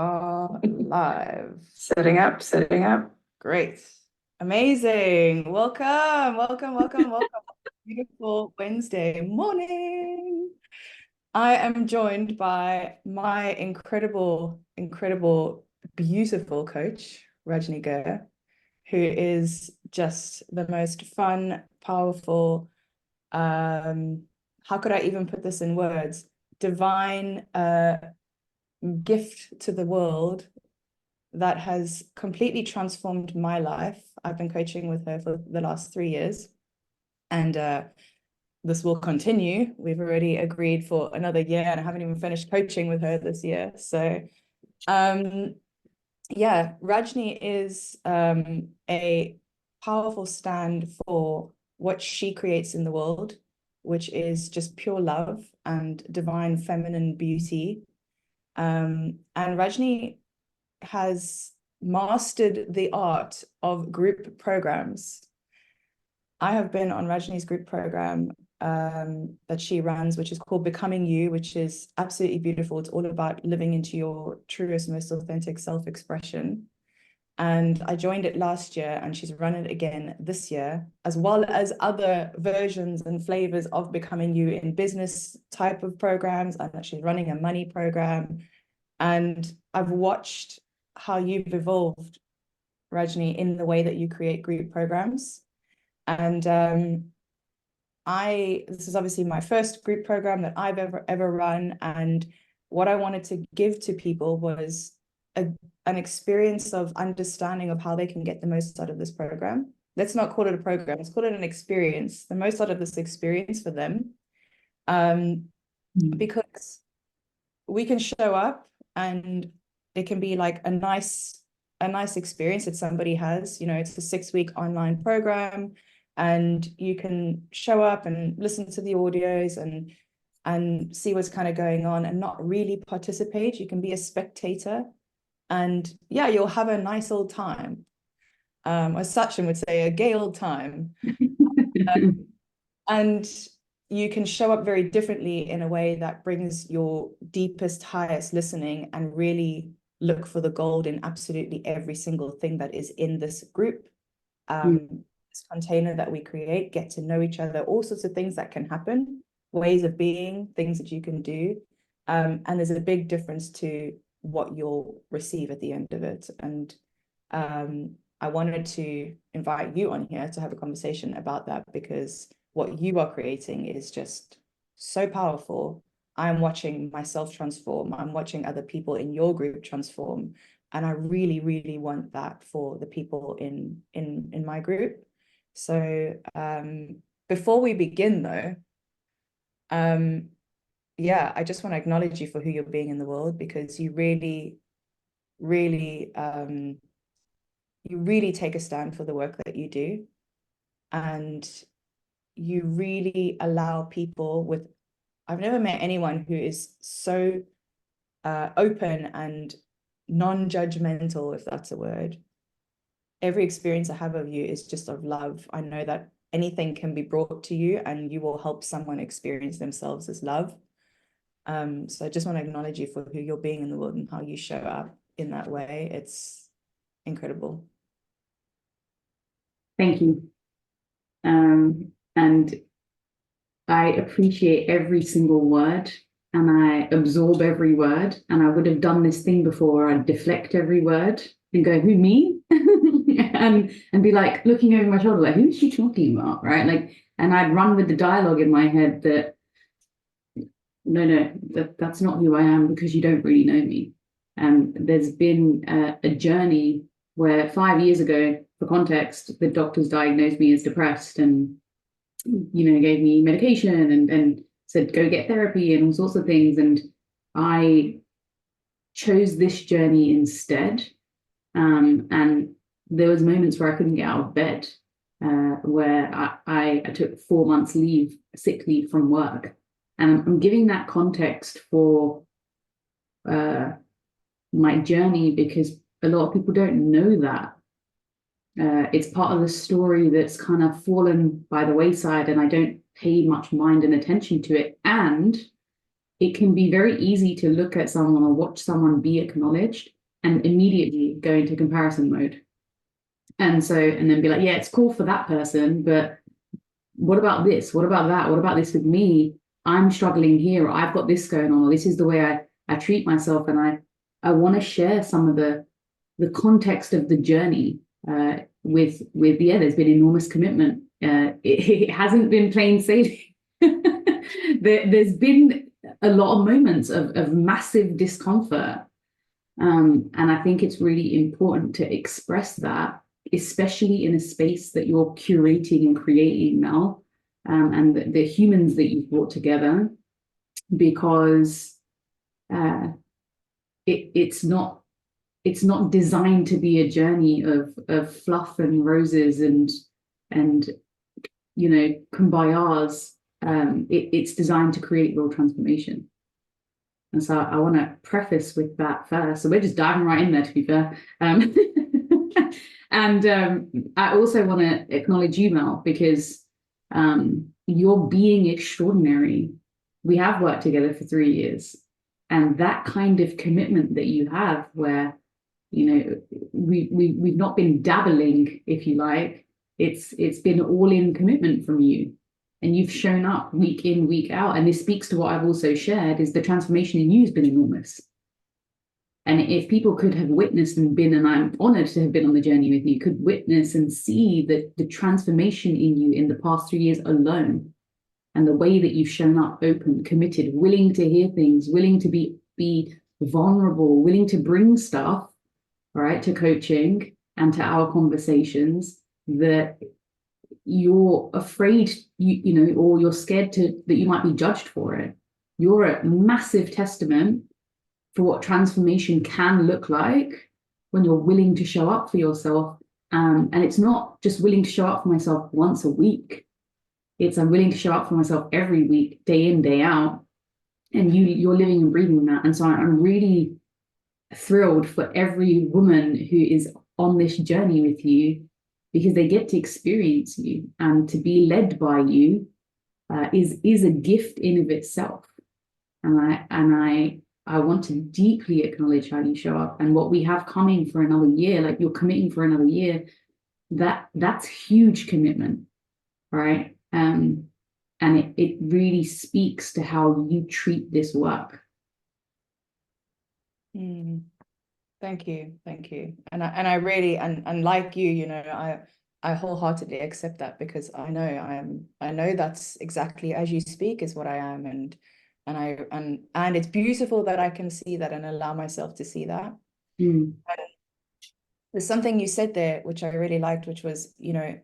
are live. Setting up, setting up. Great. Amazing. Welcome. Beautiful Wednesday morning. I am joined by my incredible, beautiful coach, Rajni Ghir, who is just the most fun, powerful, how could I even put this in words? Divine gift to the world that has completely transformed my life. I've been coaching with her for the last 3 years, and this will continue. We've already agreed for another year, and I haven't even finished coaching with her this year. So, yeah, Rajni is a powerful stand for what she creates in the world, which is just pure love and divine feminine beauty. And Rajni has mastered the art of group programs. I have been on Rajni's group program that she runs, which is called Becoming You, which is absolutely beautiful. It's all about living into your truest, most authentic self-expression. And I joined it last year, and she's run it again this year, as well as other versions and flavors of Becoming You in business type of programs. And she's running a money program. And I've watched how you've evolved, Rajni, in the way that you create group programs. And this is obviously my first group program that I've ever run. And what I wanted to give to people was an experience of understanding of how they can get the most out of this program. Let's not call it a program, let's call it an experience, the most out of this experience for them. Because we can show up and it can be like a nice experience that somebody has. It's a 6-week online program, and you can show up and listen to the audios and see what's kind of going on and not really participate. You can be a spectator, and yeah, you'll have a nice old time. As Sachin would say, a gay old time. And you can show up very differently in a way that brings your deepest, highest listening and really look for the gold in absolutely every single thing that is in this group. This container that we create, get to know each other, all sorts of things that can happen, ways of being, things that you can do. And there's a big difference to what you'll receive at the end of it. And I wanted to invite you on here to have a conversation about that, because what you are creating is just so powerful. I'm watching myself transform. I'm watching other people in your group transform. And I really, really want that for the people in my group. So before we begin though, yeah, I just want to acknowledge you for who you're being in the world, because you really, really, you really take a stand for the work that you do. And you really allow people with, I've never met anyone who is so open and non-judgmental, if that's a word. Every experience I have of you is just of love. I know that anything can be brought to you and you will help someone experience themselves as love. So I just want to acknowledge you for who you're being in the world and how you show up in that way. It's incredible. Thank you. And I appreciate every single word, and I absorb every word, and I would have done this thing before. I'd deflect every word and go, who, me? and be like looking over my shoulder, like, who's she talking about? Right? Like, and I'd run with the dialogue in my head that no, that's not who I am, because you don't really know me. And there's been a journey where 5 years ago, for context, the doctors diagnosed me as depressed and, gave me medication and said, go get therapy and all sorts of things. And I chose this journey instead. And there was moments where I couldn't get out of bed, where I took 4 months sick leave from work. And I'm giving that context for my journey, because a lot of people don't know that. It's part of the story that's kind of fallen by the wayside, and I don't pay much mind and attention to it. And it can be very easy to look at someone or watch someone be acknowledged and immediately go into comparison mode. And then be like, yeah, it's cool for that person, but what about this? What about that? What about this with me? I'm struggling here, or I've got this going on, or this is the way I treat myself. And I want to share some of the context of the journey with yeah, there's been enormous commitment. It hasn't been plain sailing. There's been a lot of moments of massive discomfort. And I think it's really important to express that, especially in a space that you're curating and creating now, and the humans that you've brought together, because it's not designed to be a journey of fluff and roses and you know, kumbayas. It's designed to create real transformation. And so I want to preface with that first. So we're just diving right in there, to be fair. And I also want to acknowledge you, Mel, because you're being extraordinary. We have worked together for 3 years. And that kind of commitment that you have, where, you know, we've not been dabbling, if you like. It's been all in commitment from you. And you've shown up week in, week out. And this speaks to what I've also shared, is the transformation in you has been enormous. And if people could have witnessed and been, and I'm honored to have been on the journey with you, could witness and see that the transformation in you in the past 3 years alone, and the way that you've shown up, open, committed, willing to hear things, willing to be vulnerable, willing to bring stuff, right, to coaching and to our conversations, that you're afraid, you know, or you're scared that you might be judged for it. You're a massive testament for what transformation can look like when you're willing to show up for yourself. And it's not just willing to show up for myself once a week. It's I'm willing to show up for myself every week, day in, day out. And you're living and breathing that. And so I'm really thrilled for every woman who is on this journey with you, because they get to experience you, and to be led by you is a gift in of itself. And I want to deeply acknowledge how you show up and what we have coming for another year. Like, you're committing for another year. That's huge commitment, right? And it really speaks to how you treat this work. Thank you. And I really, and like you, you know, I wholeheartedly accept that, because I know that's exactly as you speak is what I am, and it's beautiful that I can see that and allow myself to see that. And there's something you said there which I really liked, which was, you know,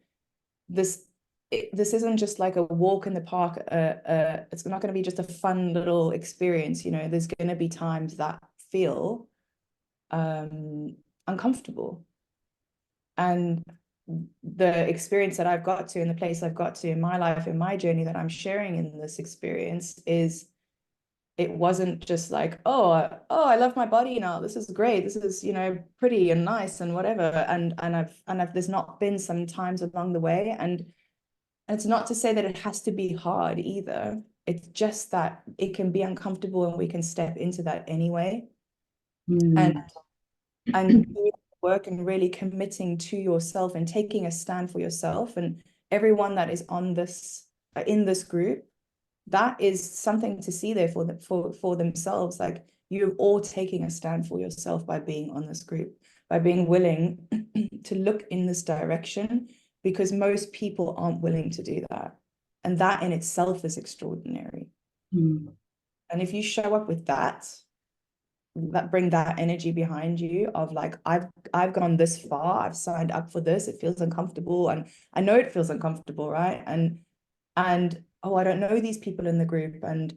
this isn't just like a walk in the park. It's not going to be just a fun little experience. You know, there's going to be times that feel uncomfortable, and the experience that I've got to, and the place I've got to in my life, in my journey that I'm sharing in this experience, is it wasn't just like, oh, I love my body now, this is great, this is, you know, pretty and nice and whatever, and I've there's not been some times along the way, and it's not to say that it has to be hard either. It's just that it can be uncomfortable, and we can step into that anyway. And doing work and really committing to yourself and taking a stand for yourself, and everyone that is on this in this group, that is something to see there for themselves. Like, you're all taking a stand for yourself by being on this group, by being willing to look in this direction, because most people aren't willing to do that, and that in itself is extraordinary. And if you show up with that bring that energy behind you of like, I've gone this far, I've signed up for this, it feels uncomfortable, and I know it feels uncomfortable, right? And oh, I don't know these people in the group, and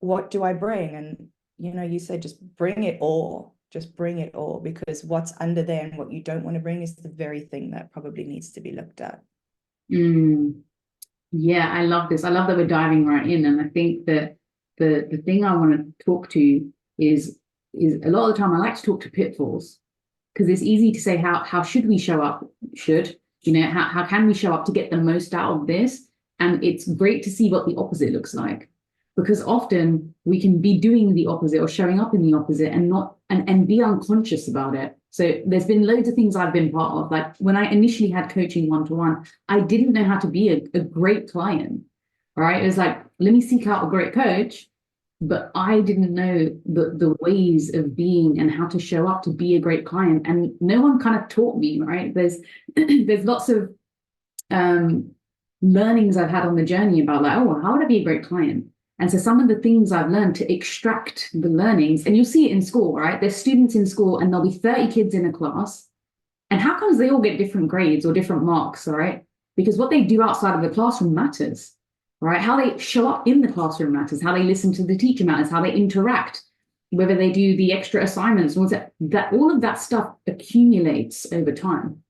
what do I bring? And you know, you said just bring it all, because what's under there and what you don't want to bring is the very thing that probably needs to be looked at. Yeah, I love this. I love that we're diving right in. And I think that the thing I want to talk to is a lot of the time I like to talk to pitfalls, because it's easy to say how should we show up? You know, how can we show up to get the most out of this? And it's great to see what the opposite looks like. because often we can be doing the opposite or showing up in the opposite and be unconscious about it. So there's been loads of things I've been part of. Like when I initially had coaching one-to-one, I didn't know how to be a great client, right? It was like, let me seek out a great coach, but I didn't know the ways of being and how to show up to be a great client. And no one kind of taught me, right? There's lots of learnings I've had on the journey about like, oh, how would I be a great client? And so some of the things I've learned to extract the learnings, and you'll see it in school, right? There's students in school and there'll be 30 kids in a class. And how comes they all get different grades or different marks, all right? Because what they do outside of the classroom matters, right? How they show up in the classroom matters, how they listen to the teacher matters, how they interact, whether they do the extra assignments, that all of that stuff accumulates over time.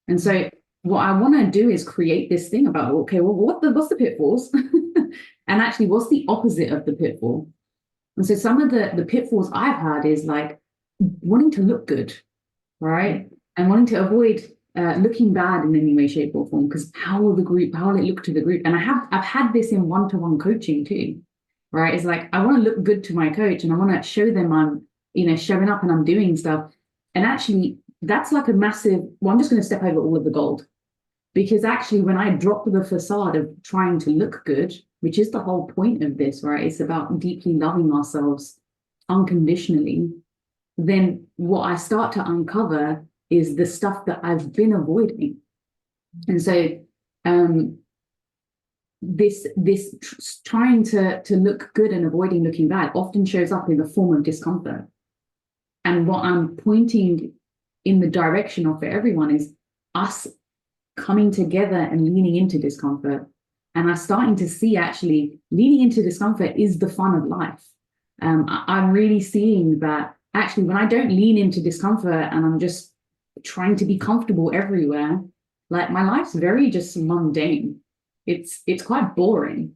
And so what I want to do is create this thing about, okay, well, what's the pitfalls? And actually, what's the opposite of the pitfall? And so some of the pitfalls I've had is like wanting to look good, right? And wanting to avoid looking bad in any way, shape, or form, because how will it look to the group? And I've had this in one-to-one coaching too, right? It's like, I want to look good to my coach and I want to show them I'm, showing up and I'm doing stuff. And actually, that's like a massive, well, I'm just going to step over all of the gold. Because actually, when I drop the facade of trying to look good, which is the whole point of this, right? It's about deeply loving ourselves unconditionally. Then what I start to uncover is the stuff that I've been avoiding. And so this trying to look good and avoiding looking bad often shows up in the form of discomfort. And what I'm pointing in the direction of for everyone is us coming together and leaning into discomfort. And I'm starting to see actually leaning into discomfort is the fun of life. I'm really seeing that actually when I don't lean into discomfort and I'm just trying to be comfortable everywhere, like my life's very just mundane. It's quite boring.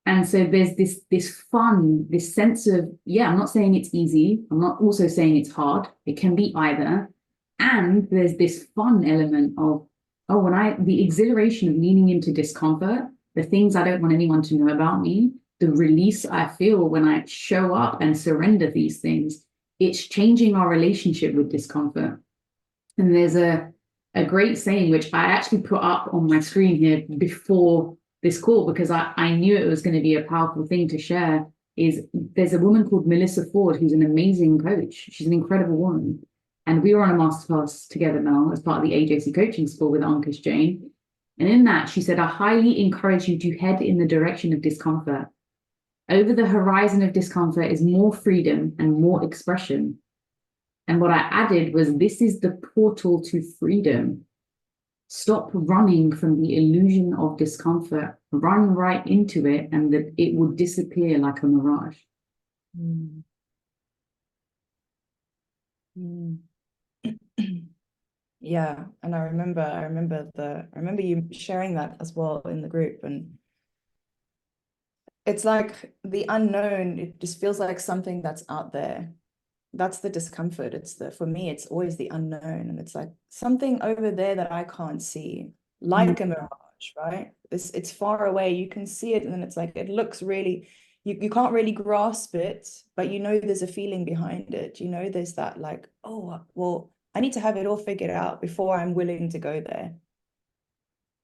And so there's this fun, this sense of, yeah, I'm not saying it's easy. I'm not also saying it's hard. It can be either. And there's this fun element of, the exhilaration of leaning into discomfort, the things I don't want anyone to know about me, the release I feel when I show up and surrender these things, it's changing our relationship with discomfort. And there's a great saying, which I actually put up on my screen here before this call, because I knew it was going to be a powerful thing to share, is there's a woman called Melissa Ford, who's an amazing coach. She's an incredible woman. And we were on a masterclass together now as part of the AJC coaching school with Ankush Jain. And in that, she said, I highly encourage you to head in the direction of discomfort. Over the horizon of discomfort is more freedom and more expression. And what I added was, this is the portal to freedom. Stop running from the illusion of discomfort. Run right into it, and that it will disappear like a mirage. Mm. Mm. Yeah, and I remember you sharing that as well in the group, and it's like the unknown, it just feels like something that's out there. That's the discomfort. For me, it's always the unknown, and it's like something over there that I can't see, like a mirage, right? It's far away, you can see it, and then it's like it looks really, you can't really grasp it, but there's a feeling behind it. There's that like, oh, well, I need to have it all figured out before I'm willing to go there.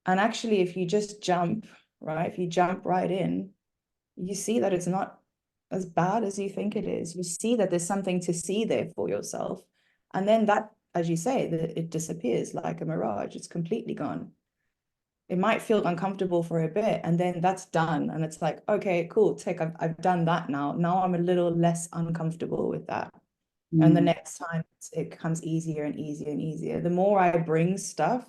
And actually, if you just jump, right, if you jump right in, you see that it's not as bad as you think it is. You see that there's something to see there for yourself. And then that, as you say, it disappears like a mirage. It's completely gone. It might feel uncomfortable for a bit, and then that's done. And it's like, okay, cool, I've done that now. Now I'm a little less uncomfortable with that. And the next time it becomes easier and easier and easier. The more I bring stuff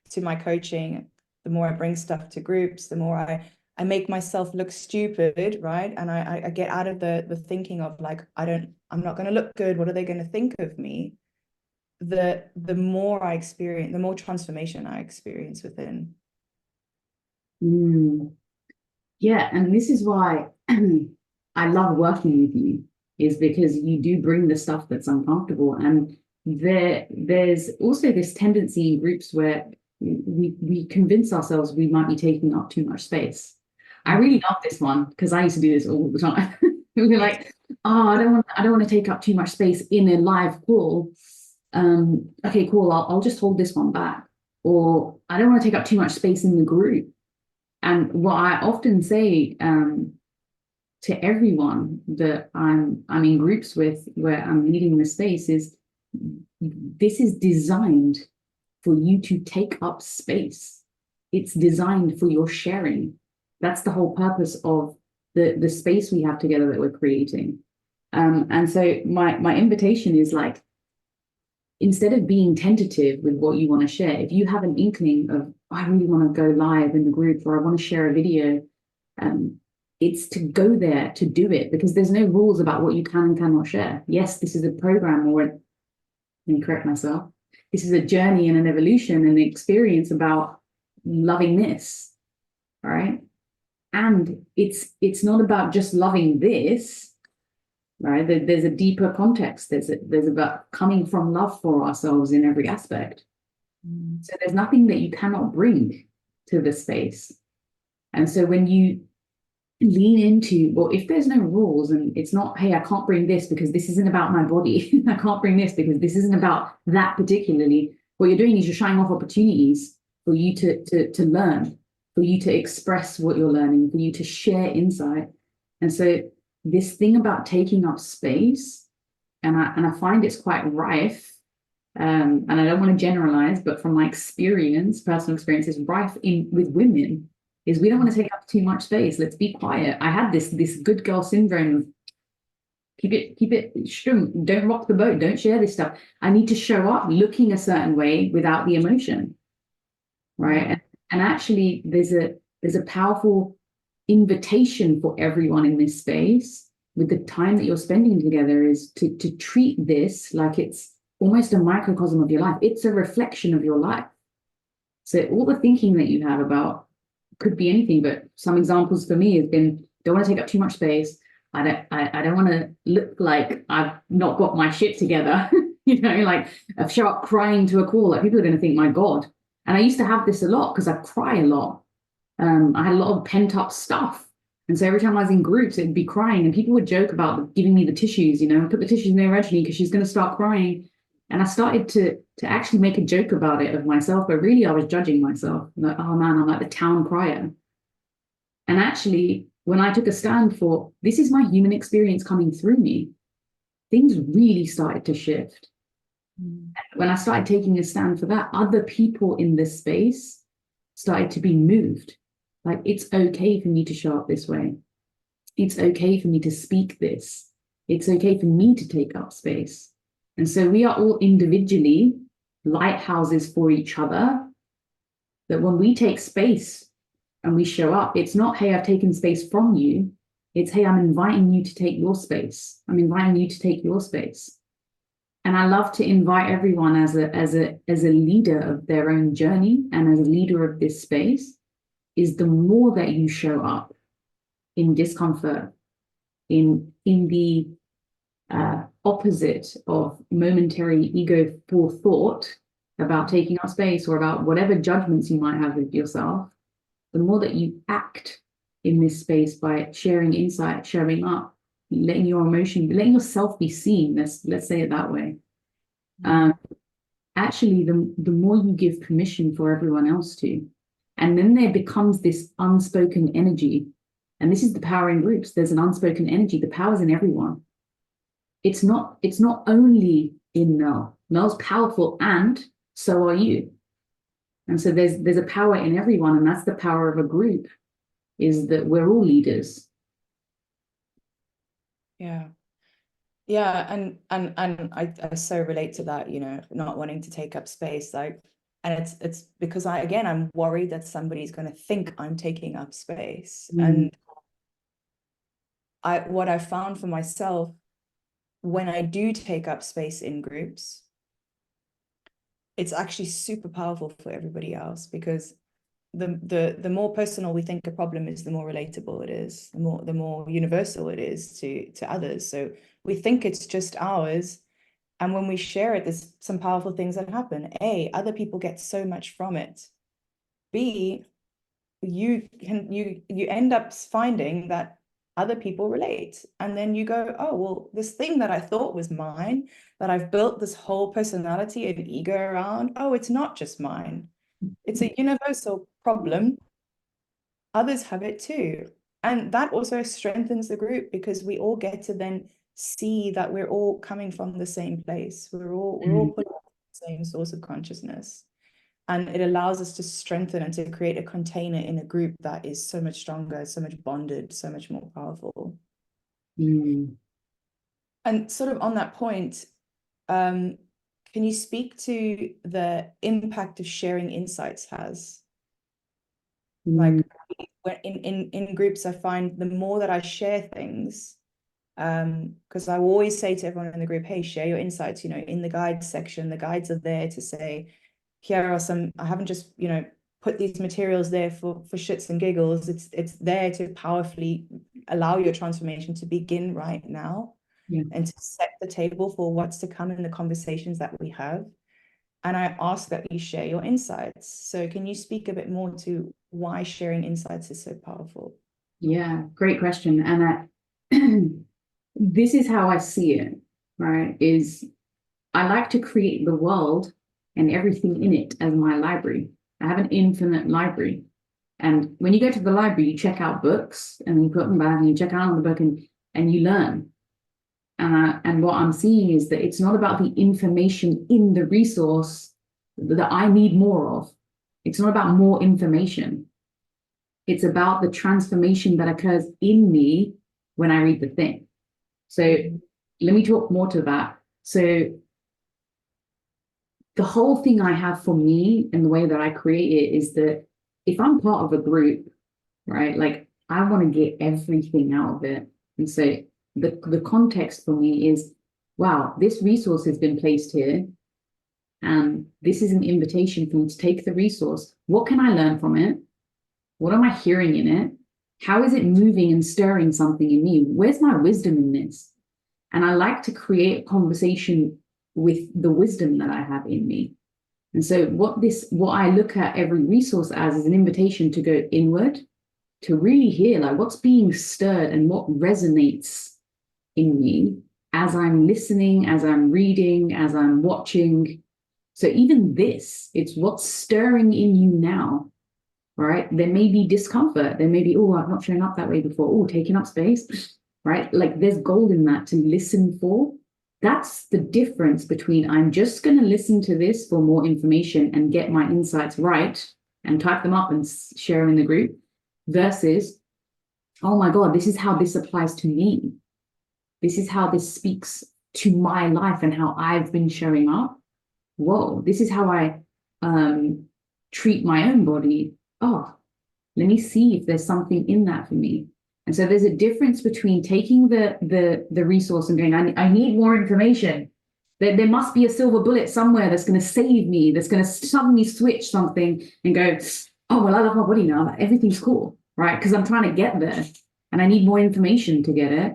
to my coaching, the more I bring stuff to groups, the more I make myself look stupid, right? And I get out of the thinking of like, I'm not going to look good. What are they going to think of me? The more I experience, the more transformation I experience within. Yeah, and this is why I love working with you, is because you do bring the stuff that's uncomfortable. And there's also this tendency in groups where we convince ourselves we might be taking up too much space. I really love this one because I used to do this all the time. We were like, oh, I don't want to take up too much space in a live call. Okay, cool. I'll just hold this one back. Or I don't want to take up too much space in the group. And what I often say to everyone that I'm in groups with, where I'm leading the space, is this is designed for you to take up space. It's designed for your sharing. That's the whole purpose of the space we have together that we're creating. And so my invitation is like, instead of being tentative with what you want to share, if you have an inkling of, I really want to go live in the group, or I want to share a video, it's to go there to do it, because there's no rules about what you can and cannot share. Yes, this is a program, or let me correct myself, this is a journey and an evolution and an experience about loving this, right? And it's not about just loving this, right? There's a deeper context. There's about coming from love for ourselves in every aspect. So there's nothing that you cannot bring to the space. And so when you lean into, well, if there's no rules, and it's not, hey, I can't bring this because this isn't about my body. I can't bring this because this isn't about that particularly. What you're doing is you're showing off opportunities for you to learn, for you to express what you're learning, for you to share insight. And so this thing about taking up space, and I find it's quite rife, and I don't want to generalize, but from my experience, personal experience, is rife with women, is we don't want to take up too much space. Let's be quiet. I had this good girl syndrome of keep it shtum, don't rock the boat, don't share this stuff. I need to show up looking a certain way without the emotion, right? And actually, there's a powerful invitation for everyone in this space, with the time that you're spending together, is to treat this like it's almost a microcosm of your life. It's a reflection of your life. So all the thinking that you have about could be anything, but some examples for me have been, don't want to take up too much space. I don't want to look like I've not got my shit together. You know, like I've show up crying to a call, like people are going to think, my God. And I used to have this a lot because I cry a lot. I had a lot of pent up stuff. And so every time I was in groups, it'd be crying, and people would joke about giving me the tissues, you know, put the tissues near Rajni because she's going to start crying. And I started to actually make a joke about it of myself, but really I was judging myself. Like, oh man, I'm like the town crier. And actually, when I took a stand for, this is my human experience coming through me, things really started to shift. When I started taking a stand for that, other people in this space started to be moved. Like, it's okay for me to show up this way. It's okay for me to speak this. It's okay for me to take up space. And so we are all individually lighthouses for each other, that when we take space and we show up, it's not, hey, I've taken space from you. It's, hey, I'm inviting you to take your space. I'm inviting you to take your space. And I love to invite everyone as a leader of their own journey and as a leader of this space, is the more that you show up in discomfort, in the opposite of momentary ego for thought about taking up space, or about whatever judgments you might have with yourself, the more that you act in this space by sharing insight, showing up, letting your emotion, letting yourself be seen, let's say it that way. Actually, the more you give permission for everyone else to, and then there becomes this unspoken energy. And this is the power in groups. There's an unspoken energy. The power's in everyone. It's not only in Mel. Mel's powerful, and so are you. And so there's a power in everyone, and that's the power of a group, is that we're all leaders. Yeah, and I so relate to that, you know, not wanting to take up space, like, and it's because I'm worried that somebody's going to think I'm taking up space. And what I found for myself, when I do take up space in groups, it's actually super powerful for everybody else, because the more personal we think a problem is, the more relatable it is, the more universal it is to others. So we think it's just ours, and when we share it, there's some powerful things that happen. A, other people get so much from it. B, you end up finding that other people relate. And then you go, oh, well, this thing that I thought was mine, that I've built this whole personality and ego around, oh, it's not just mine. It's a universal problem. Others have it too. And that also strengthens the group, because we all get to then see that we're all coming from the same place. We're all pulling from the same source of consciousness. And it allows us to strengthen and to create a container in a group that is so much stronger, so much bonded, so much more powerful. And sort of on that point, can you speak to the impact of sharing insights has? Like in groups, I find the more that I share things, because I will always say to everyone in the group, hey, share your insights, in the guides section. The guides are there to say, here are some, I haven't just, put these materials there for shits and giggles. It's there to powerfully allow your transformation to begin right now, and to set the table for what's to come in the conversations that we have. And I ask that you share your insights. So can you speak a bit more to why sharing insights is so powerful? Yeah, great question. And this is how I see it, right? Is I like to create the world and everything in it as my library. I have an infinite library. And when you go to the library, you check out books and you put them back and you check out the book and you learn. And what I'm seeing is that it's not about the information in the resource that I need more of. It's not about more information. It's about the transformation that occurs in me when I read the thing. So let me talk more to that. So the whole thing I have for me and the way that I create it is that if I'm part of a group, right, like I want to get everything out of it. And so the context for me is, wow, this resource has been placed here. And this is an invitation for me to take the resource. What can I learn from it? What am I hearing in it? How is it moving and stirring something in me? Where's my wisdom in this? And I like to create a conversation with the wisdom that I have in me. And so what I look at every resource as is an invitation to go inward, to really hear like what's being stirred and what resonates in me as I'm listening, as I'm reading, as I'm watching. So even this, it's what's stirring in you now, right? There may be discomfort. There may be, oh, I've not shown up that way before. Oh, taking up space, right? Like there's gold in that to listen for. That's the difference between I'm just going to listen to this for more information and get my insights right and type them up and share them in the group versus, oh my God, this is how this applies to me. This is how this speaks to my life and how I've been showing up. Whoa, this is how I treat my own body. Oh, let me see if there's something in that for me. And so there's a difference between taking the resource and going, I need more information. There must be a silver bullet somewhere that's going to save me, that's going to suddenly switch something and go, oh, well, I love my body now. Everything's cool, right? Because I'm trying to get there and I need more information to get it.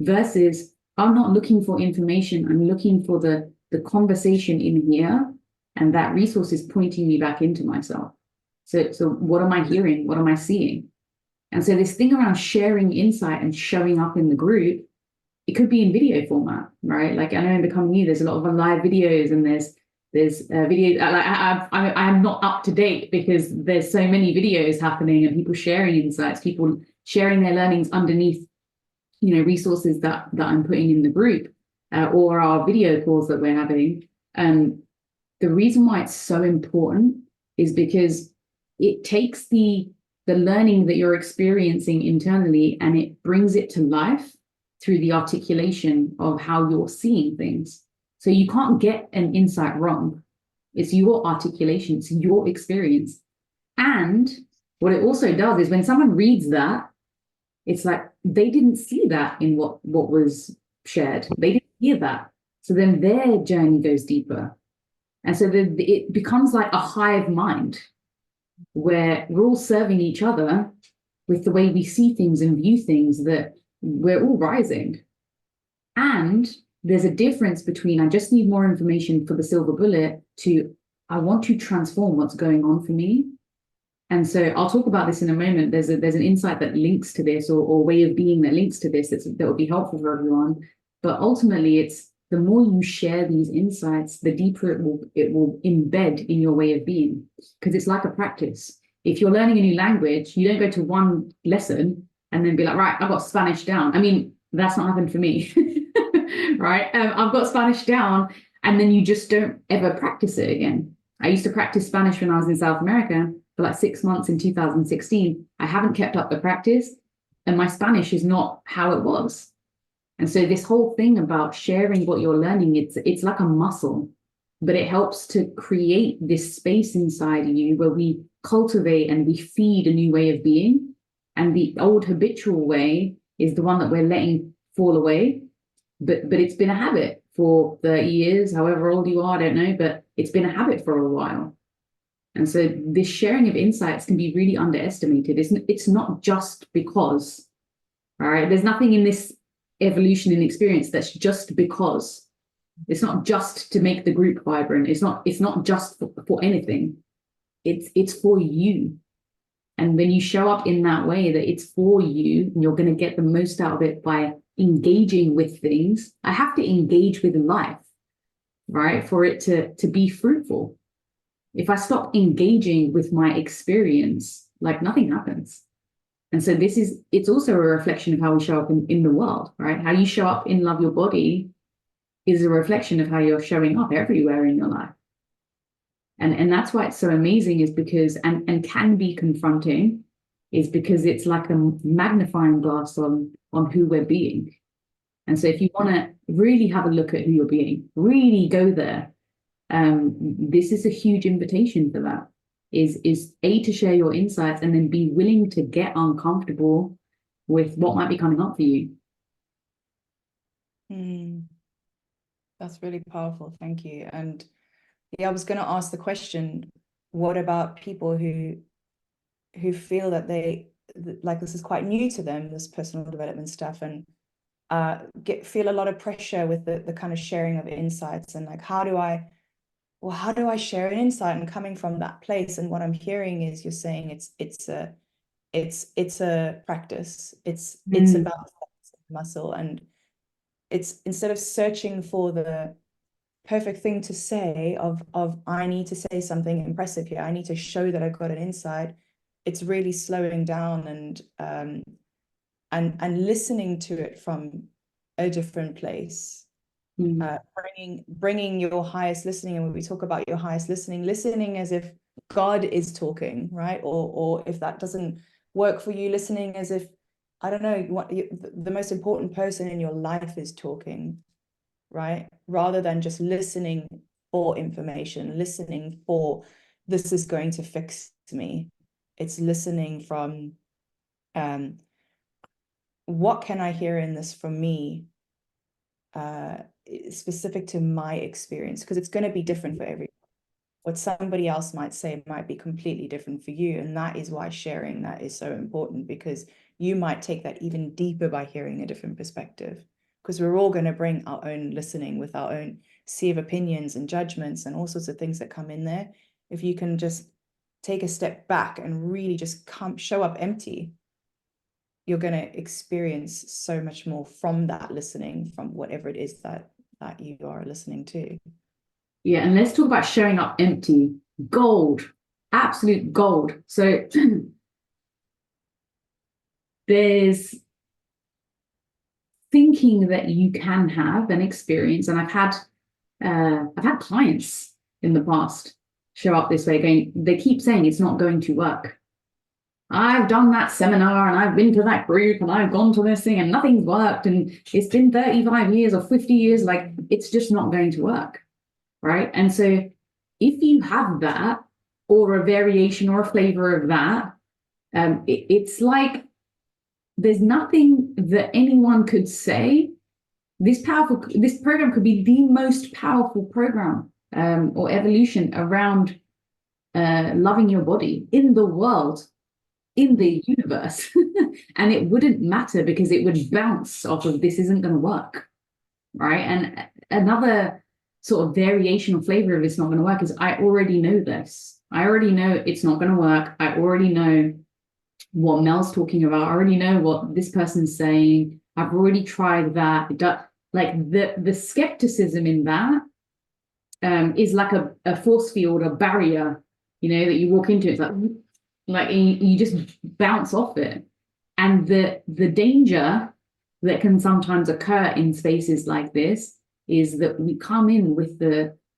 Versus, I'm not looking for information. I'm looking for the conversation in here, and that resource is pointing me back into myself. So what am I hearing? What am I seeing? And so this thing around sharing insight and showing up in the group, it could be in video format, right? Like I know in Becoming You, there's a lot of live videos and there's videos. Like I'm not up to date because there's so many videos happening and people sharing insights, people sharing their learnings underneath, resources that I'm putting in the group or our video calls that we're having. The reason why it's so important is because it takes the learning that you're experiencing internally and it brings it to life through the articulation of how you're seeing things. So you can't get an insight wrong. It's your articulation, it's your experience. And what it also does is when someone reads that, it's like they didn't see that in what was shared. They didn't hear that. So then their journey goes deeper. And so it becomes like a hive mind where we're all serving each other with the way we see things and view things, that we're all rising. And there's a difference between I just need more information for the silver bullet to I want to transform what's going on for me. And so I'll talk about this in a moment. There's an insight that links to this, or way of being that links to this that will be helpful for everyone. But ultimately, it's the more you share these insights, the deeper it will embed in your way of being, because it's like a practice. If you're learning a new language, you don't go to one lesson and then be like, right, I've got Spanish down. I mean, that's not happened for me, right? I've got Spanish down, and then you just don't ever practice it again. I used to practice Spanish when I was in South America for like 6 months in 2016. I haven't kept up the practice, and my Spanish is not how it was. And so this whole thing about sharing what you're learning, it's like a muscle, but it helps to create this space inside of you where we cultivate and we feed a new way of being. And the old habitual way is the one that we're letting fall away. But it's been a habit for 30 years, however old you are, I don't know, but it's been a habit for a while. And so this sharing of insights can be really underestimated. It's not just because, all right? There's nothing in this evolution and experience that's just because. It's not just to make the group vibrant. It's not just for anything. It's for you. And when you show up in that way, that it's for you, and you're going to get the most out of it by engaging with things. I have to engage with life, right, for it to be fruitful. If I stop engaging with my experience, like nothing happens. And so it's also a reflection of how we show up in the world, right? How you show up in Love Your Body is a reflection of how you're showing up everywhere in your life. And that's why it's so amazing, is because, and can be confronting, is because it's like a magnifying glass on who we're being. And so if you want to really have a look at who you're being, really go there, this is a huge invitation for that. Is A, to share your insights, and then be willing to get uncomfortable with what might be coming up for you. That's really powerful. Thank you. And yeah, I was going to ask the question, what about people who feel that like this is quite new to them, this personal development stuff, and feel a lot of pressure with the kind of sharing of insights, and like, how do I share an insight? And coming from that place, and what I'm hearing is you're saying it's a practice. It's about muscle, and it's, instead of searching for the perfect thing to say of I need to say something impressive here, I need to show that I've got an insight, it's really slowing down and listening to it from a different place. Bringing your highest listening. And when we talk about your highest listening as if God is talking, right? Or if that doesn't work for you, listening as if, I don't know, the most important person in your life is talking, right? Rather than just listening for information, listening for, this is going to fix me. It's listening from, what can I hear in this from me, specific to my experience, because it's going to be different for everyone. What somebody else might say might be completely different for you. And that is why sharing that is so important, because you might take that even deeper by hearing a different perspective, because we're all going to bring our own listening with our own sea of opinions and judgments and all sorts of things that come in there. If you can just take a step back and really just show up empty, you're going to experience so much more from that listening, from whatever it is that you are listening to. Yeah, and let's talk about showing up empty. Gold, absolute gold. So there's thinking that you can have an experience, and I've had clients in the past show up this way, they keep saying it's not going to work. I've done that seminar and I've been to that group and I've gone to this thing and nothing's worked, and it's been 35 years or 50 years, like it's just not going to work, right? And so if you have that, or a variation or a flavor of that, it's like there's nothing that anyone could say. This program could be the most powerful program or evolution around loving your body in the world, in the universe. And it wouldn't matter, because it would bounce off of, this isn't going to work, right? And another sort of variation or flavor of it's not going to work is, I already know this. I already know it's not going to work. I already know what Mel's talking about. I already know what this person's saying. I've already tried that. Like the skepticism in that is like a force field, a barrier, that you walk into. It's like you just bounce off it. And the danger that can sometimes occur in spaces like this is that we come in with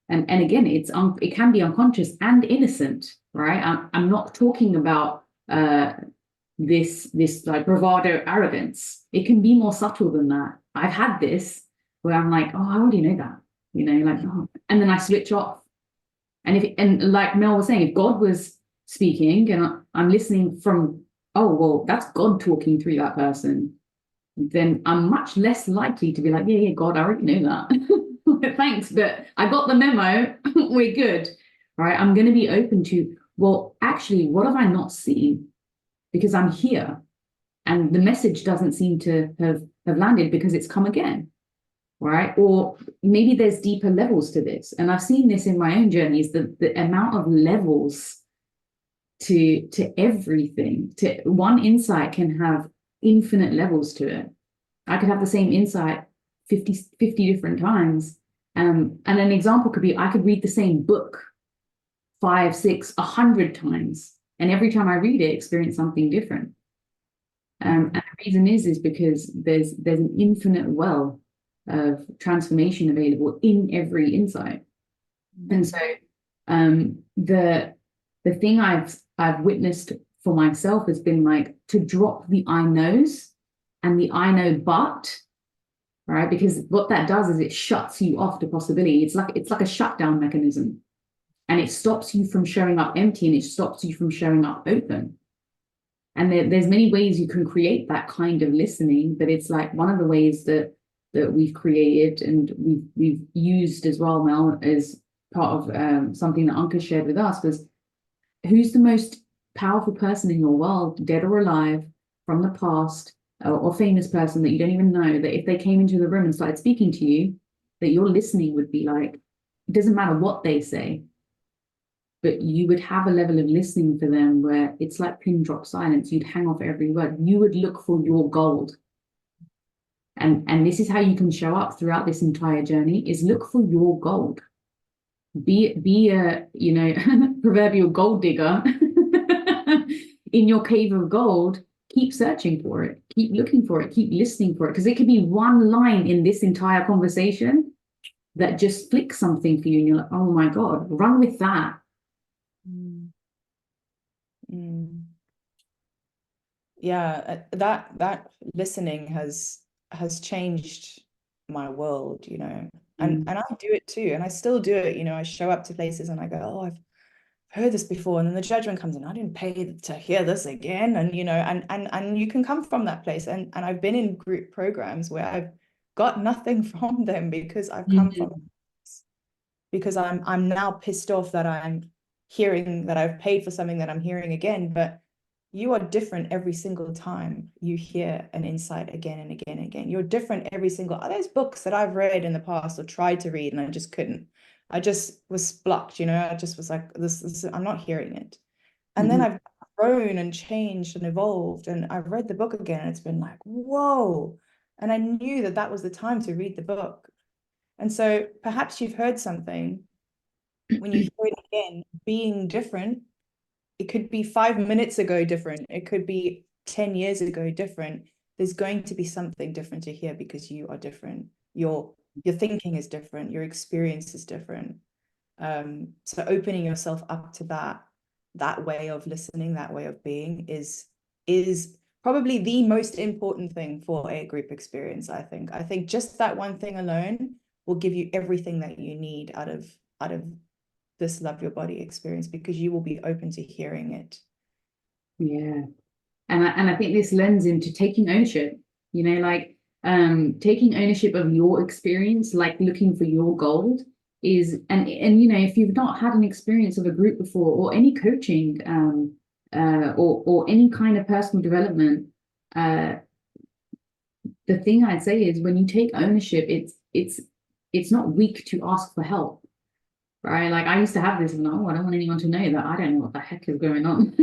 and again, it can be unconscious and innocent, right? I'm not talking about this like bravado arrogance. It can be more subtle than that. I've had this where I'm like, oh, I already know that, like, oh, and then I switch off. And like Mel was saying, if God was speaking and I'm listening from, oh, well, that's God talking through that person, then I'm much less likely to be like, yeah, God, I already know that. Thanks, but I got the memo. We're good, right? I'm going to be open to, well, actually, what have I not seen? Because I'm here and the message doesn't seem to have landed because it's come again, right? Or maybe there's deeper levels to this. And I've seen this in my own journeys, the amount of levels to everything. To one insight can have infinite levels to it. I could have the same insight 50 different times. And an example could be, I could read the same book 5, 6, 100 times. And every time I read it, experience something different. And the reason is because there's an infinite well of transformation available in every insight. And so the thing I've witnessed for myself has been like to drop the I knows and the I know but, right? Because what that does is it shuts you off to possibility. It's like a shutdown mechanism. And it stops you from showing up empty and it stops you from showing up open. And there's many ways you can create that kind of listening, but it's like one of the ways that we've created and we've used as well now as part of something that Anka shared with us was, who's the most powerful person in your world, dead or alive, from the past, or famous person that you don't even know, that if they came into the room and started speaking to you, that your listening would be like, it doesn't matter what they say, but you would have a level of listening for them where it's like pin drop silence. You'd hang off every word. You would look for your gold. And this is how you can show up throughout this entire journey, is look for your gold. Be a, proverbial gold digger in your cave of gold. Keep searching for it. Keep looking for it. Keep listening for it. Because it could be one line in this entire conversation that just flicks something for you. And you're like, oh my God, run with that. Yeah, that listening has changed my world, and I do it too, and I still do it. I show up to places and I go, oh, I've heard this before, and then the judgment comes in. I didn't pay to hear this again, and and you can come from that place, and I've been in group programs where I've got nothing from them because I've come from, because I'm now pissed off that I'm hearing that I've paid for something that I'm hearing again, but you are different every single time you hear an insight again and again and again. You're different every single. There's books that I've read in the past or tried to read and I just couldn't. I just was blocked, I just was like, this I'm not hearing it. And then I've grown and changed and evolved, and I've read the book again and it's been like, whoa. And I knew that was the time to read the book. And so perhaps you've heard something, when you hear it again, being different, it could be 5 minutes ago different. It could be 10 years ago different. There's going to be something different to hear because you are different. Your thinking is different. Your experience is different. So opening yourself up to that way of listening, that way of being is probably the most important thing for a group experience, I think. I think just that one thing alone will give you everything that you need out of this Love Your Body experience, because you will be open to hearing it. Yeah. And I think this lends into taking ownership, taking ownership of your experience, like looking for your gold is, and if you've not had an experience of a group before, or any coaching, or any kind of personal development, the thing I'd say is when you take ownership, it's not weak to ask for help. right? Like I used to have this, and oh, I don't want anyone to know that I don't know what the heck is going on.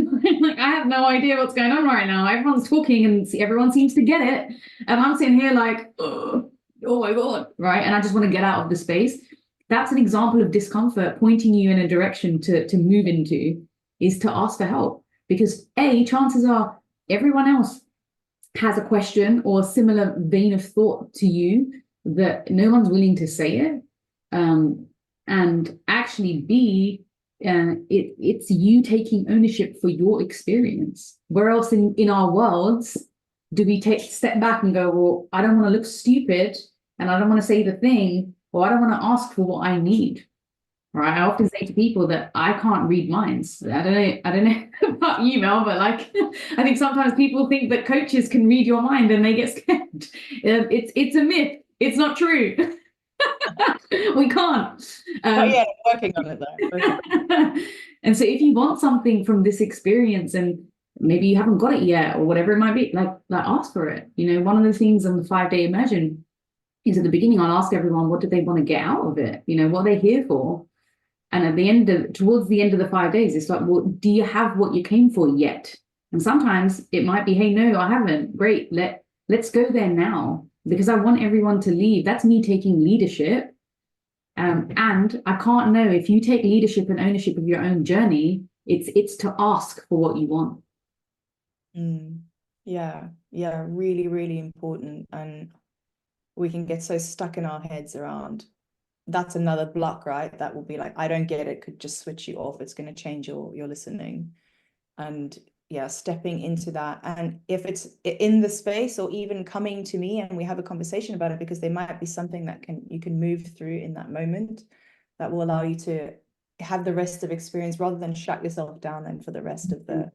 Like I have no idea what's going on right now. Everyone's talking and everyone seems to get it. And I'm sitting here like, oh my God, right? And I just want to get out of the space. That's an example of discomfort pointing you in a direction to move into, is to ask for help. Because chances are everyone else has a question or a similar vein of thought to you that no one's willing to say it. And actually B, it's you taking ownership for your experience. Where else in our worlds do we step back and go, well, I don't want to look stupid and I don't want to say the thing, or I don't want to ask for what I need. Right. I often say to people that I can't read minds. I don't know about email, but like I think sometimes people think that coaches can read your mind and they get scared. It's a myth. It's not true. We can't. Yeah, working on it though. And so if you want something from this experience and maybe you haven't got it yet or whatever it might be, like ask for it. You know, one of the things on the 5-day immersion is at the beginning, I'll ask everyone, what do they want to get out of it? You know, what are they here for? And at the end towards the end of the 5 days, it's like, well, do you have what you came for yet? And sometimes it might be, hey, no, I haven't. Great. Let's go there now, because I want everyone to leave. That's me taking leadership. And I can't know, if you take leadership and ownership of your own journey, it's to ask for what you want. Yeah, really, really important. And we can get so stuck in our heads around, that's another block, right? That will be like, I don't get it, could just switch you off. It's going to change your listening. And yeah, stepping into that. And if it's in the space, or even coming to me and we have a conversation about it, because there might be something that you can move through in that moment that will allow you to have the rest of experience, rather than shut yourself down then for the rest of the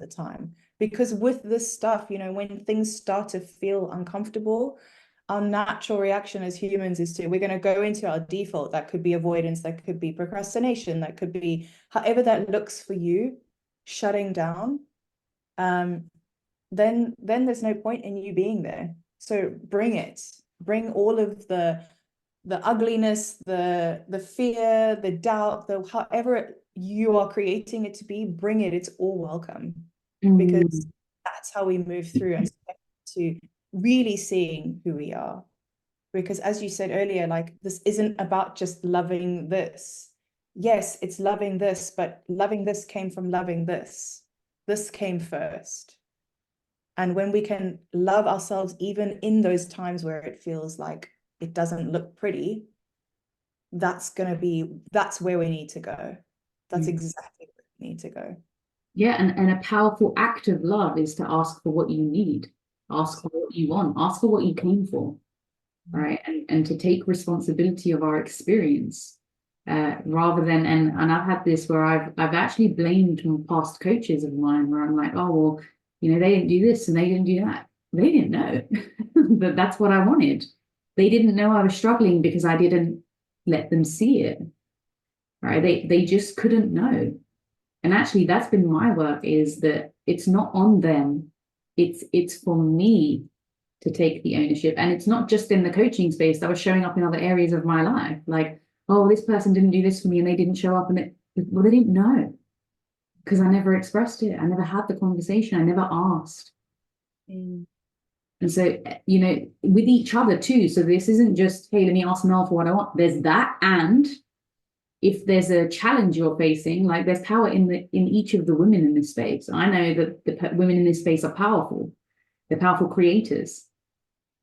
time. Because with this stuff, you know, when things start to feel uncomfortable, our natural reaction as humans is we're going to go into our default. That could be avoidance, that could be procrastination, that could be however that looks for you, shutting down. Then there's no point in you being there. So bring all of the ugliness, the fear, the doubt, however you are creating it to be, bring it. It's all welcome, because that's how we move through and to really seeing who we are. Because as you said earlier, like, this isn't about just loving this. Yes, it's loving this, but loving this came from loving this. This came first. And when we can love ourselves, even in those times where it feels like it doesn't look pretty, that's where we need to go. That's exactly where we need to go. Yeah, and a powerful act of love is to ask for what you need. Ask for what you want, ask for what you came for, right? And to take responsibility of our experience, rather than, and I've had this where I've actually blamed past coaches of mine, where I'm like, oh, well, you know, they didn't do this and they didn't do that. They didn't know that that's what I wanted. They didn't know I was struggling because I didn't let them see it, right? They just couldn't know. And actually, that's been my work, is that it's not on them. It's for me to take the ownership. And it's not just in the coaching space, that was showing up in other areas of my life. Like, oh, this person didn't do this for me and they didn't show up, and well, they didn't know, because I never expressed it. I never had the conversation. I never asked. And so, you know, with each other too. So this isn't just, hey, let me ask Mel for what I want. There's that. And if there's a challenge you're facing, like, there's power in each of the women in this space. I know that the women in this space are powerful. They're powerful creators.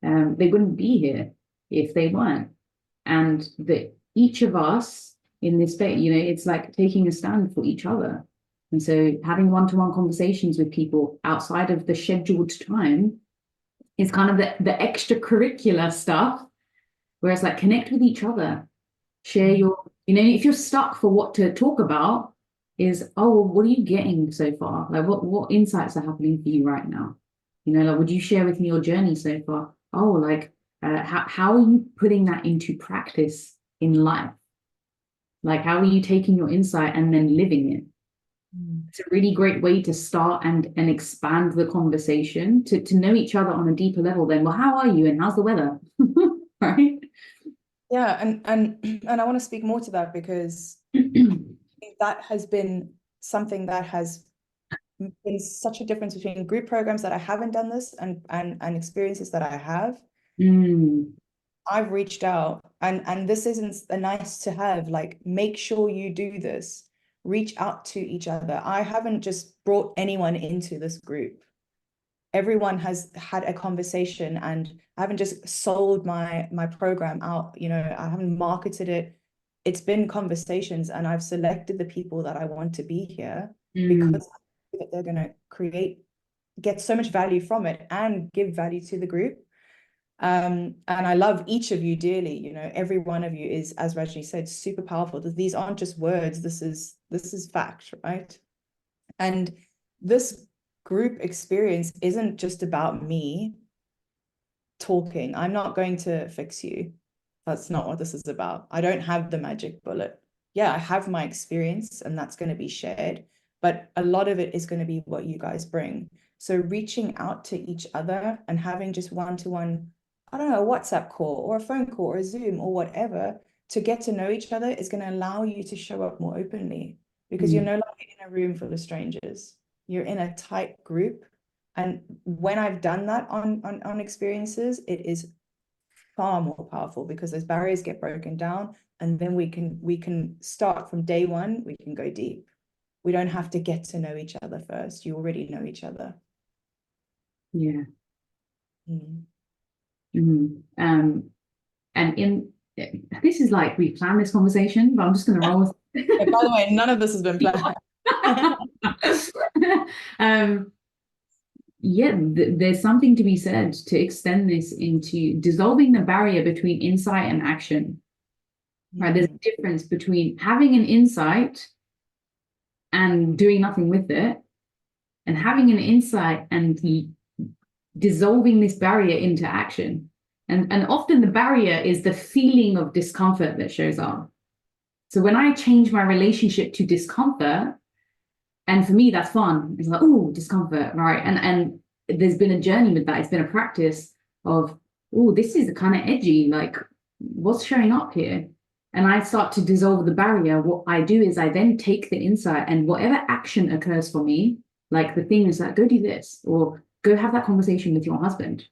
They wouldn't be here if they weren't. And each of us in this space, you know, it's like taking a stand for each other. And so having one-to-one conversations with people outside of the scheduled time is kind of the extracurricular stuff, where it's like, connect with each other, share your, you know, if you're stuck for what to talk about, is, oh, well, what are you getting so far? Like, what insights are happening for you right now? You know, like, would you share with me your journey so far? Oh, like, how are you putting that into practice in life? Like, how are you taking your insight and then living it? It's a really great way to start and expand the conversation, to know each other on a deeper level. Then, well, how are you and how's the weather? Right? Yeah, and I want to speak more to that because that has been something that has been such a difference between group programs that I haven't done this and experiences that I have. Mm, I've reached out, and this isn't a nice to have, like, make sure you do this. Reach out to each other. I haven't just brought anyone into this group. Everyone has had a conversation, and I haven't just sold my program out, I haven't marketed it. It's been conversations, and I've selected the people that I want to be here mm, because they're going to get so much value from it and give value to the group. And I love each of you dearly. Every one of you is, as Rajni said, super powerful. These aren't just words. This is fact, right? And this group experience isn't just about me talking. I'm not going to fix you. That's not what this is about. I don't have the magic bullet. Yeah, I have my experience, and that's going to be shared, but a lot of it is going to be what you guys bring. So reaching out to each other and having just one-to-one, I don't know, a WhatsApp call or a phone call or a Zoom or whatever, to get to know each other is going to allow you to show up more openly, because you're mm. no longer in a room full of strangers. You're in a tight group. And when I've done that on experiences, it is far more powerful because those barriers get broken down, and then we can start from day one. We can go deep. We don't have to get to know each other first. You already know each other. Yeah. Mm. And in this is like we planned this conversation, but I'm just going to roll with By the way, none of this has been planned. Yeah, there's something to be said to extend this into dissolving the barrier between insight and action. Right? There's a difference between having an insight and doing nothing with it, and having an insight and dissolving this barrier into action. And often the barrier is the feeling of discomfort that shows up. So when I change my relationship to discomfort, and for me that's fun, it's like, oh, discomfort, right? And there's been a journey with that. It's been a practice of, oh, this is kind of edgy, like what's showing up here? And I start to dissolve the barrier. What I do is I then take the insight, and whatever action occurs for me, like the thing is like, go do this, or go have that conversation with your husband,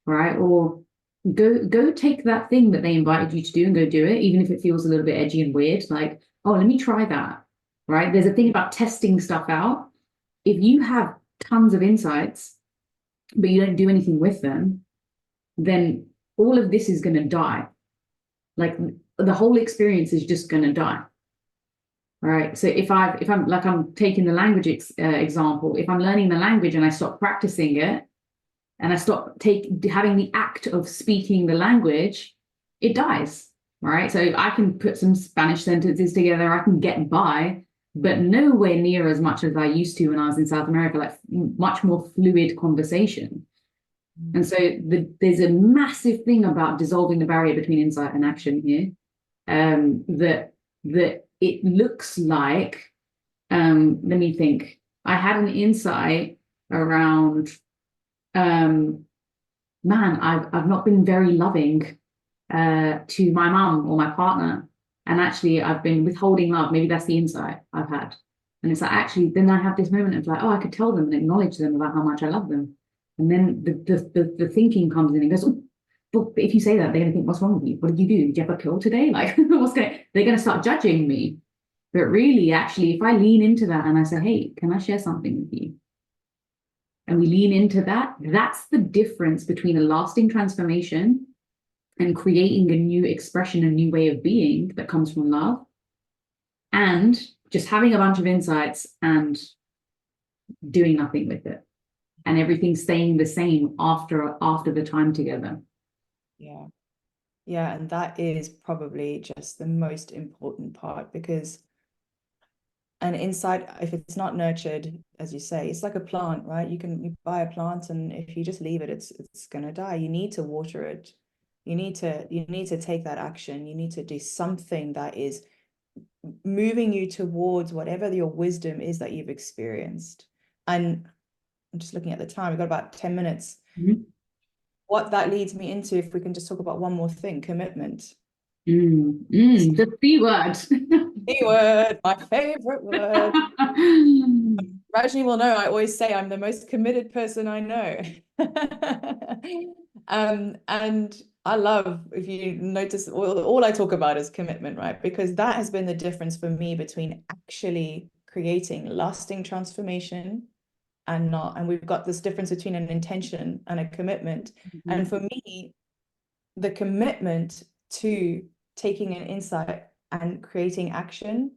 right? Or go take that thing that they invited you to do and go do it, even if it feels a little bit edgy and weird. Like, oh, let me try that, right? There's a thing about testing stuff out. If you have tons of insights, but you don't do anything with them, then all of this is going to die. Like the whole experience is just going to die. All right. So if I'm like, I'm taking the language example, if I'm learning the language and I stop practicing it, and I stop having the act of speaking the language, it dies. Right. So I can put some Spanish sentences together, I can get by, but nowhere near as much as I used to when I was in South America, like much more fluid conversation. And so there's a massive thing about dissolving the barrier between insight and action here. That it looks like, let me think. I had an insight around, man, I've not been very loving to my mum or my partner, and actually I've been withholding love. Maybe that's the insight I've had. And it's like, actually, then I have this moment of like, oh, I could tell them and acknowledge them about how much I love them. And then the thinking comes in and goes, oh, but if you say that, they're gonna think, what's wrong with you? What did you do? Did you have a pill today? Like, they're gonna start judging me. But really, actually, if I lean into that and I say, hey, can I share something with you? And we lean into that, that's the difference between a lasting transformation and creating a new expression, a new way of being that comes from love, and just having a bunch of insights and doing nothing with it, and everything staying the same after the time together. Yeah. Yeah, and that is probably just the most important part, because an insight, if it's not nurtured, as you say, it's like a plant, right? You buy a plant, and if you just leave it, it's gonna die. You need to water it. You need to take that action. You need to do something that is moving you towards whatever your wisdom is that you've experienced. And I'm just looking at the time, we've got about 10 minutes. Mm-hmm. What that leads me into, if we can just talk about one more thing, commitment. The C word. C word, my favorite word. Rajni will know I always say I'm the most committed person I know. And I love, if you notice, all I talk about is commitment, right? Because that has been the difference for me between actually creating lasting transformation and not. And we've got this difference between an intention and a commitment. And for me, the commitment to taking an insight and creating action,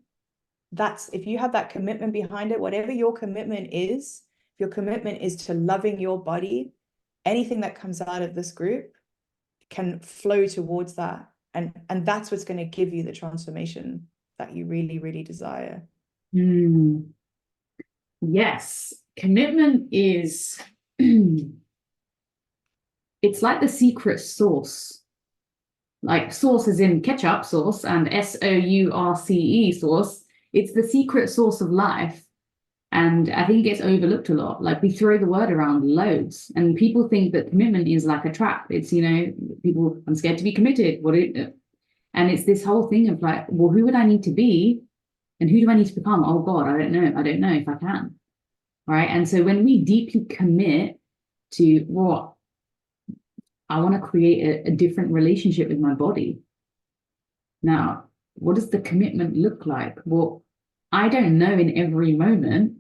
that's, if you have that commitment behind it, whatever your commitment is, if your commitment is to loving your body, anything that comes out of this group can flow towards that. And that's what's going to give you the transformation that you really, really desire. Yes, commitment is, it's like the secret sauce. Like sauce is in ketchup sauce and SOURCE sauce. It's the secret sauce of life. And I think it gets overlooked a lot. Like we throw the word around loads, and people think that commitment is like a trap. It's, you know, people, I'm scared to be committed. And it's this whole thing of like, well, who would I need to be? And who do I need to become? Oh God, I don't know. I don't know if I can. Right. And so when we deeply commit to what I want to create a different relationship with my body. Now, what does the commitment look like? Well, I don't know in every moment,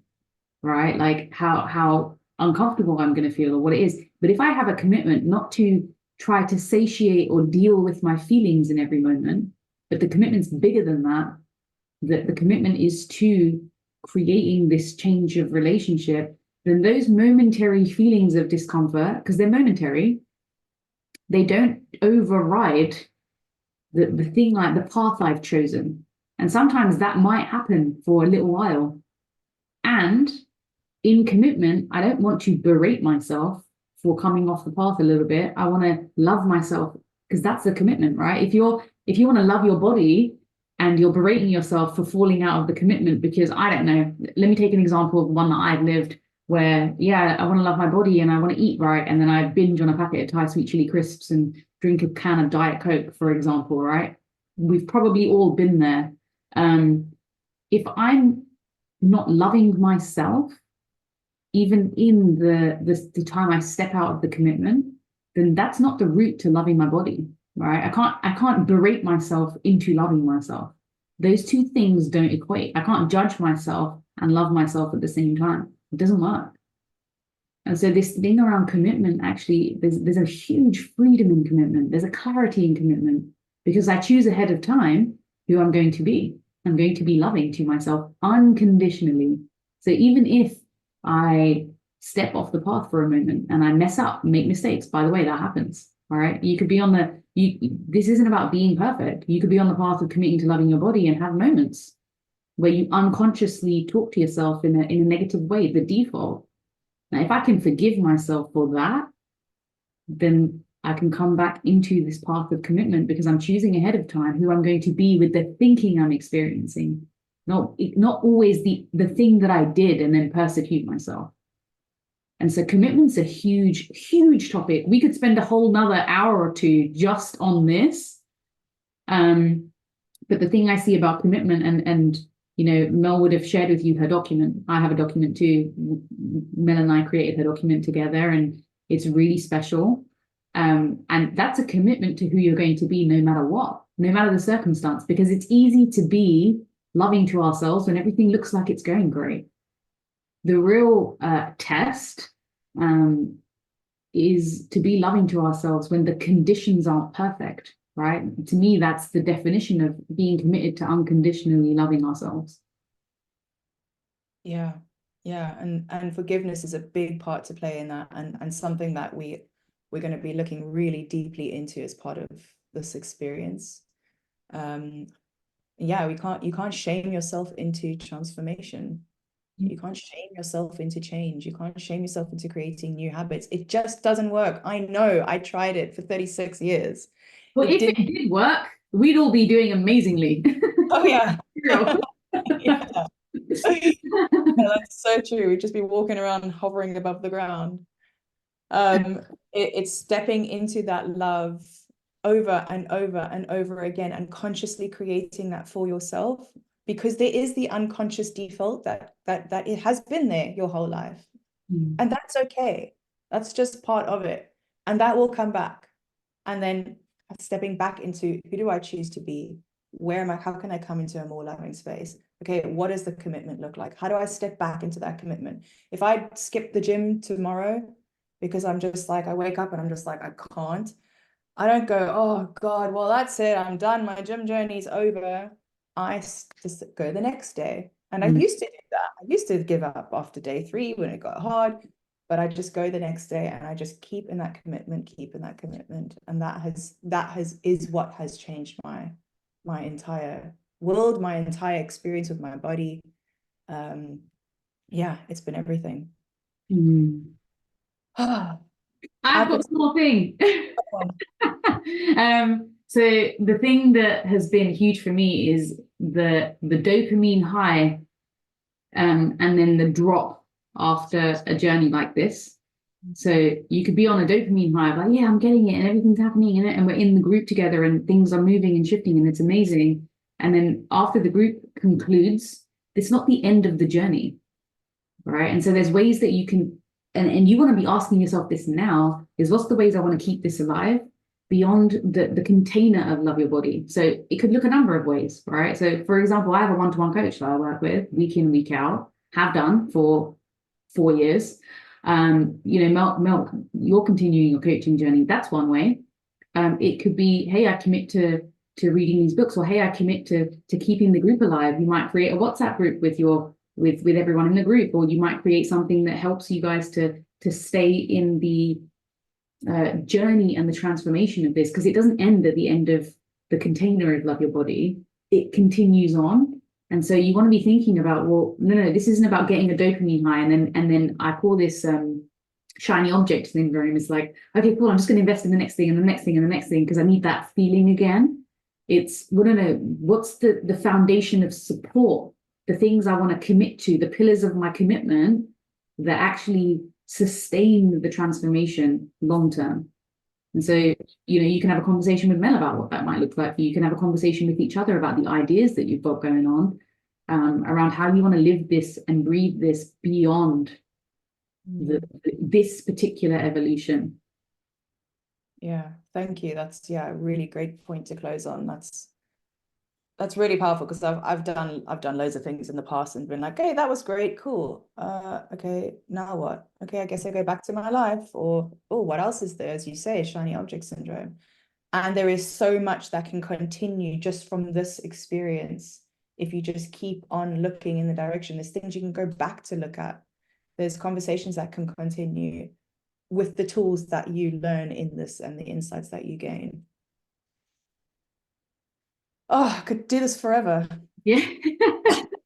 right? Like how uncomfortable I'm going to feel or what it is. But if I have a commitment not to try to satiate or deal with my feelings in every moment, but the commitment's bigger than that, that the commitment is to creating this change of relationship, then those momentary feelings of discomfort, because they're momentary, they don't override the thing, like the path I've chosen. And sometimes that might happen for a little while. And in commitment, I don't want to berate myself for coming off the path a little bit. I want to love myself, because that's the commitment, right? If you want to love your body and you're berating yourself for falling out of the commitment, because I don't know, let me take an example of one that I've lived where, yeah, I want to love my body and I want to eat right. And then I binge on a packet of Thai sweet chili crisps and drink a can of Diet Coke, for example, right? We've probably all been there. If I'm not loving myself, even in the time I step out of the commitment, then that's not the route to loving my body, right? I can't berate myself into loving myself. Those two things don't equate. I can't judge myself and love myself at the same time. It doesn't work. And so this thing around commitment, actually, there's a huge freedom in commitment. There's a clarity in commitment, because I choose ahead of time who I'm going to be. I'm going to be loving to myself unconditionally. So even if I step off the path for a moment and I mess up, make mistakes, by the way, that happens. All right. You could be on this isn't about being perfect. You could be on the path of committing to loving your body and have moments where you unconsciously talk to yourself in a negative way, the default. Now, if I can forgive myself for that, then I can come back into this path of commitment, because I'm choosing ahead of time who I'm going to be with the thinking I'm experiencing, not always the thing that I did and then persecute myself. And so commitment's a huge, huge topic. We could spend a whole nother hour or two just on this. But the thing I see about commitment, and you know, Mel would have shared with you her document. I have a document too. Mel and I created her document together, and it's really special. And that's a commitment to who you're going to be, no matter what, no matter the circumstance, because it's easy to be loving to ourselves when everything looks like it's going great. The real test is to be loving to ourselves when the conditions aren't perfect, right? To me, that's the definition of being committed to unconditionally loving ourselves. Yeah, and forgiveness is a big part to play in that, and something that we're going to be looking really deeply into as part of this experience. Yeah, you can't shame yourself into transformation. You can't shame yourself into change. You can't shame yourself into creating new habits. It just doesn't work. I know. I tried it for 36 years. Well, if it did work, we'd all be doing amazingly. Oh, yeah. Yeah. Yeah, that's so true. We'd just be walking around hovering above the ground. It's stepping into that love over and over and over again, and consciously creating that for yourself, because there is the unconscious default that it has been there your whole life. And that's okay. That's just part of it. And that will come back. And then stepping back into, who do I choose to be? Where am I? How can I come into a more loving space? Okay, what does the commitment look like? How do I step back into that commitment? If I skip the gym tomorrow because I'm just like, I wake up and I'm just like, I can't, I don't go, oh God, well, that's it, I'm done, my gym journey's over. I just go the next day. And I used to do that. I used to give up after day 3 when it got hard, but I just go the next day and I just keep in that commitment, And that is what has changed my entire world, my entire experience with my body. Yeah, it's been everything. I've got one more thing. So the thing that has been huge for me is the dopamine high, and then the drop after a journey like this. So you could be on a dopamine high, like, yeah, I'm getting it and everything's happening and we're in the group together and things are moving and shifting and it's amazing. And then after the group concludes, it's not the end of the journey, right? And so there's ways that you can, and you want to be asking yourself this now, is what's the ways I want to keep this alive beyond the container of Love Your Body? So it could look a number of ways, right? So for example, I have a one-to-one coach that I work with week in, week out, have done for 4 years. Mel, you're continuing your coaching journey. That's one way. It could be, hey, I commit to reading these books, or hey, I commit to keeping the group alive. You might create a WhatsApp group with everyone in the group, or you might create something that helps you guys to stay in the journey and the transformation of this, because it doesn't end at the end of the container of Love Your Body. It continues on. And so you want to be thinking about, well, no, this isn't about getting a dopamine high. And then I call this shiny object syndrome. It's like, okay, cool, I'm just going to invest in the next thing and the next thing and the next thing because I need that feeling again. It's, well, no, what's the foundation of support, the things I want to commit to, the pillars of my commitment that actually sustain the transformation long term. And so, you can have a conversation with Mel about what that might look like for you. You can have a conversation with each other about the ideas that you've got going on, around how you want to live this and breathe this beyond this particular evolution. Yeah, thank you. That's a really great point to close on. That's really powerful, because I've done loads of things in the past and been like, hey, that was great, cool. Okay, now what? Okay, I guess I go back to my life. Or, oh, what else is there? As you say, shiny object syndrome. And there is so much that can continue just from this experience. If you just keep on looking in the direction, there's things you can go back to look at. There's conversations that can continue with the tools that you learn in this and the insights that you gain. Oh, I could do this forever. Yeah.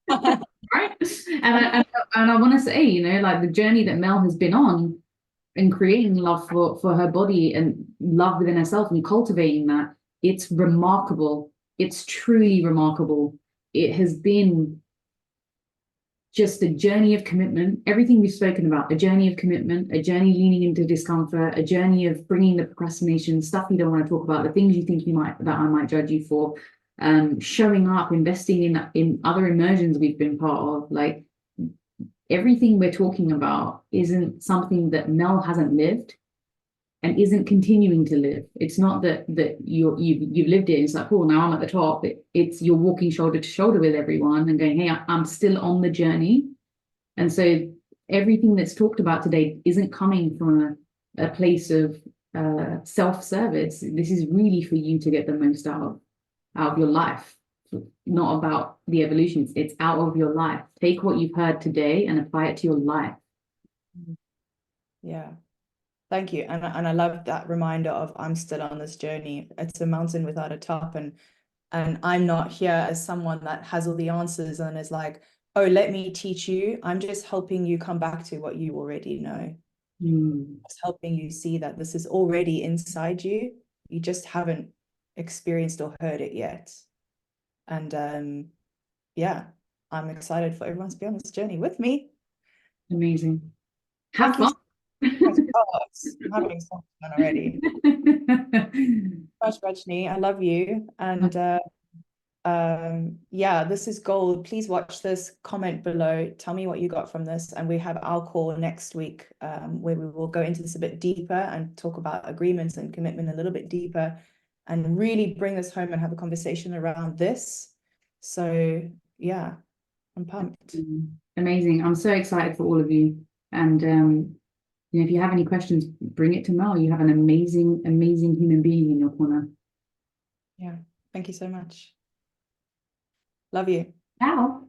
Right. And I want to say, like the journey that Mel has been on in creating love for her body and love within herself and cultivating that, it's remarkable. It's truly remarkable. It has been just a journey of commitment, everything we've spoken about, a journey of commitment, a journey leaning into discomfort, a journey of bringing the procrastination, stuff you don't want to talk about, the things you think that I might judge you for, showing up, investing in other immersions we've been part of. Like, everything we're talking about isn't something that Mel hasn't lived and isn't continuing to live. It's not that you've lived it. It's like, oh, now I'm at the top. It's you're walking shoulder to shoulder with everyone and going, hey, I'm still on the journey. And so everything that's talked about today isn't coming from a place of self-service. This is really for you to get the most out of your life. Not about the evolution. It's out of your life. Take what you've heard today and apply it to your life. Yeah. Thank you. And I love that reminder of, I'm still on this journey. It's a mountain without a top. And I'm not here as someone that has all the answers and is like, oh, let me teach you. I'm just helping you come back to what you already know. Just helping you see that this is already inside you. You just haven't experienced or heard it yet. And yeah, I'm excited for everyone to be on this journey with me. Amazing. Have fun. my God, I'm having so much fun already. Gosh, Rajni, I love you. And yeah, this is gold. Please watch this, comment below, tell me what you got from this. And we have our call next week, where we will go into this a bit deeper and talk about agreements and commitment a little bit deeper and really bring this home and have a conversation around this. So yeah, I'm pumped. Amazing. I'm so excited for all of you. And if you have any questions, bring it to Mel. You have an amazing, amazing human being in your corner. Yeah, thank you so much. Love you. Ciao.